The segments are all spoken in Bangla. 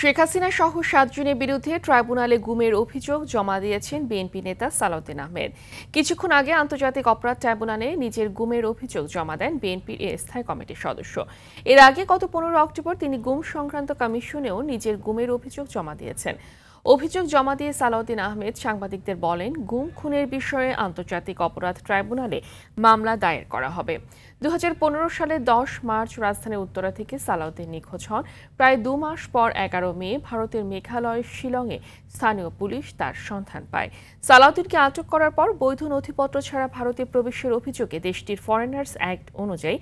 শেখ হাসিনা সহ ৭ জনের বিরুদ্ধে ট্রাইব্যুনালে গুমের অভিযোগ জমা দিয়েছেন বিএনপি নেতা সালাউদ্দিন আহমেদ। কিছুক্ষণ আগে আন্তর্জাতিক অপরাধ ট্রাইব্যুনালে নিজের গুমের অভিযোগ জমা দেন বিএনপির স্থায়ী কমিটির সদস্য। এর আগে গত 15 অক্টোবর তিনি গুম সংক্রান্ত কমিশনেও নিজের গুমের অভিযোগ জমা দিয়েছেন। অভিযোগ জমা দিয়ে সালাউদ্দিন আহমেদ সাংবাদিকদের বলেন, গুম খুনের বিষয়ে আন্তর্জাতিক অপরাধ ট্রাইব্যুনালে মামলা দায়ের করা হবে। 2015 সালের 10 মার্চ রাজধানীর উত্তরা থেকে সালাউদ্দিন নিখোঁজ হন। প্রায় 2 মাস পর 11 মে ভারতের মেঘালয়ের শিলংয়ে স্থানীয় পুলিশ তার সন্ধান পায়। সালাউদ্দিনকে আটক করার পর বৈধ নথিপত্র ছাড়া ভারতে প্রবেশের অভিযোগে দেশটির ফরেনার্স অ্যাক্ট অনুযায়ী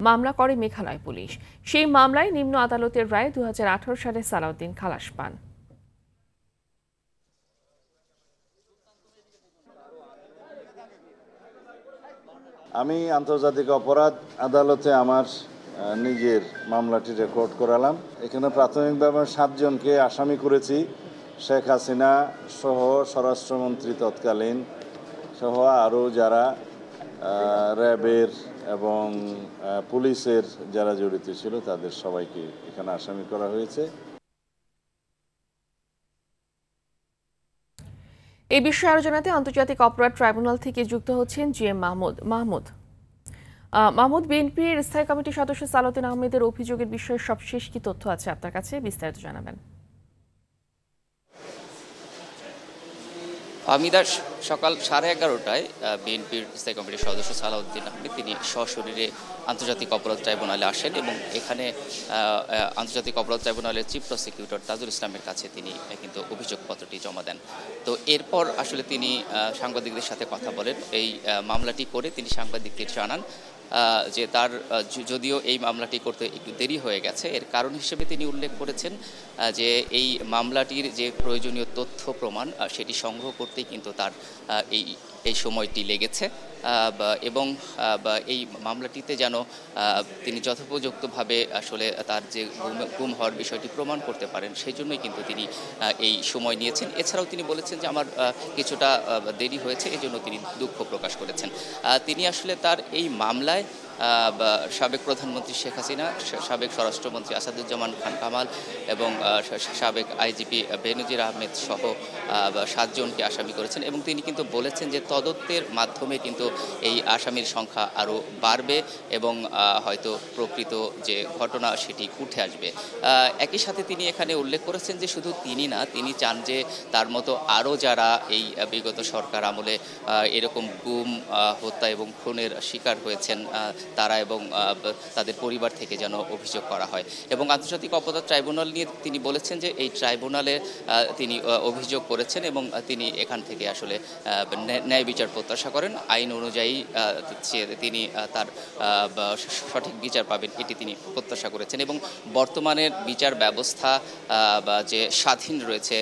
মামলা করে মেঘালয় পুলিশ। সেই মামলায় নিম্ন আদালতের রায়ে 2018 সালে সালাউদ্দিন খালাস পান। আমি আন্তর্জাতিক অপরাধ আদালতে আমার নিজের মামলাটি রেকর্ড করালাম। এখানে প্রাথমিকভাবে 7 জনকে আসামি করেছি। শেখ হাসিনা সহ স্বরাষ্ট্রমন্ত্রী তৎকালীন সহ আরও যারা র্যাবের এবং পুলিশের যারা জড়িত ছিল তাদের সবাইকে এখানে আসামি করা হয়েছে। এই বিষয়ে আরো জানাতে আন্তর্জাতিক অপরাধ ট্রাইব্যুনাল থেকে যুক্ত হচ্ছেন জিএম মাহমুদ। বিএনপির স্থায়ী কমিটির সদস্য সালাউদ্দিন আহমেদের অভিযোগের বিষয়ে সবশেষ কি তথ্য আছে আপনার কাছে, বিস্তারিত জানাবেন। আমিদা সকাল 11:30টায় বিএনপির স্থায়ী কমিটির সদস্য সালাউদ্দিন আহমেদ তিনি সশরীরে আন্তর্জাতিক অপরাধ ট্রাইব্যুনালে আসেন এবং এখানে আন্তর্জাতিক অপরাধ ট্রাইব্যুনালের চিফ প্রসিকিউটর তাজুল ইসলামের কাছে তিনি কিন্তু অভিযোগপত্রটি জমা দেন। তো এরপর আসলে তিনি সাংবাদিকদের সাথে কথা বলেন। এই মামলাটি করে তিনি সাংবাদিকদের জানান যে তার যদিও এই মামলাটি করতে একটু দেরি হয়ে গেছে, এর কারণ হিসেবে তিনি উল্লেখ করেছেন যে এই মামলাটির যে প্রয়োজনীয় তথ্য প্রমাণ সেটি সংগ্রহ করতেই কিন্তু তার এই সময়টি লেগেছে এবং এই মামলাটিতে যেন তিনি যথোপযুক্তভাবে আসলে তার যে গুম হওয়ার বিষয়টি প্রমাণ করতে পারেন সেই জন্যই কিন্তু তিনি এই সময় নিয়েছেন। এছাড়াও তিনি বলেছেন যে আমার কিছুটা দেরি হয়েছে, এই জন্য তিনি দুঃখ প্রকাশ করেছেন। তিনি আসলে তার এই মামলায় সাবেক প্রধানমন্ত্রী শেখ হাসিনা, সাবেক স্বরাষ্ট্রমন্ত্রী আসাদুজ্জামান খান কামাল এবং সাবেক আইজিপি বেনজির আহমেদ সহ 7 জনকে আসামি করেছেন এবং তিনি কিন্তু বলেছেন যে তদন্তের মাধ্যমে কিন্তু এই আসামির সংখ্যা আরও বাড়বে এবং হয়তো প্রকৃত যে ঘটনা সেটি উঠে আসবে। একই সাথে তিনি এখানে উল্লেখ করেছেন যে শুধু তিনি না, তিনি চান যে তার মতো আরও যারা এই বিগত সরকার আমলে এরকম গুম, হত্যা এবং খুনের শিকার হয়েছেন তারা এবং তাদের পরিবার থেকে যেন অভিযোগ করা হয়। এবং আন্তর্জাতিক অপরাধ ট্রাইব্যুনাল নিয়ে তিনি বলেছেন যে এই ট্রাইব্যুনালে তিনি অভিযোগ করেছেন এবং তিনি এখান থেকে আসলে ন্যায় বিচার প্রত্যাশা করেন। আইন অনুযায়ী তিনি তার সঠিক বিচার পাবেন এটি তিনি প্রত্যাশা করেছেন এবং বর্তমানের বিচার ব্যবস্থা যে স্বাধীন রয়েছে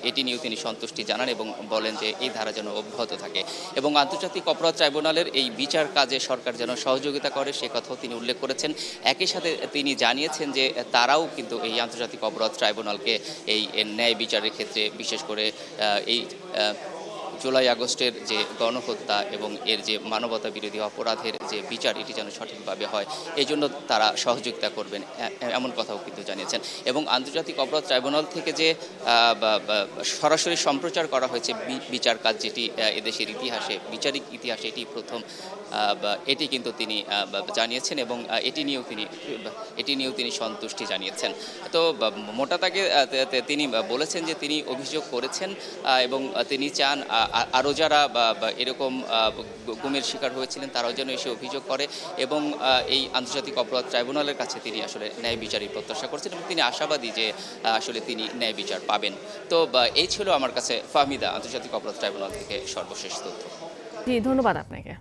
এটি নিয়েও তিনি সন্তুষ্টি জানান এবং বলেন যে এই ধারা যেন অব্যাহত থাকে এবং আন্তর্জাতিক অপরাধ ট্রাইব্যুনালের এই বিচার কাজে সরকার যেন সহযোগিতা করে সে কথাও তিনি উল্লেখ করেছেন। একই সাথে তিনি জানিয়েছেন যে তারাও কিন্তু এই আন্তর্জাতিক অপরাধ ট্রাইব্যুনালকে এই ন্যায় বিচারের ক্ষেত্রে বিশেষ করে এই জুলাই আগস্টের যে গণহত্যা এবং এর যে মানবতা বিরোধী অপরাধের যে বিচার এটি যেন সঠিকভাবে হয় এই জন্য তারা সহযোগিতা করবেন এমন কথাও কিন্তু জানিয়েছেন। এবং আন্তর্জাতিক অপরাধ ট্রাইব্যুনাল থেকে যে সরাসরি সম্প্রচার করা হয়েছে বিচার কাজ, যেটি এদেশের ইতিহাসে বিচারিক ইতিহাসে এটি প্রথম, এটি কিন্তু তিনি জানিয়েছেন এবং এটি নিয়েও তিনি সন্তুষ্টি জানিয়েছেন। তো মোটা তাকে তিনি বলেছেন যে তিনি অভিযোগ করেছেন এবং তিনি চান আরও যারা এরকম গুমের শিকার হয়েছিলেন তারাও যেন এসে অভিযোগ করে এবং এই আন্তর্জাতিক অপরাধ ট্রাইব্যুনালের কাছে তিনি আসলে ন্যায় বিচারই প্রত্যাশা করছেন এবং তিনি আশাবাদী যে আসলে তিনি ন্যায় বিচার পাবেন। তো এই ছিল আমার কাছে ফাহমিদা আন্তর্জাতিক অপরাধ ট্রাইব্যুনাল থেকে সর্বশেষ তথ্য। জি, ধন্যবাদ আপনাকে।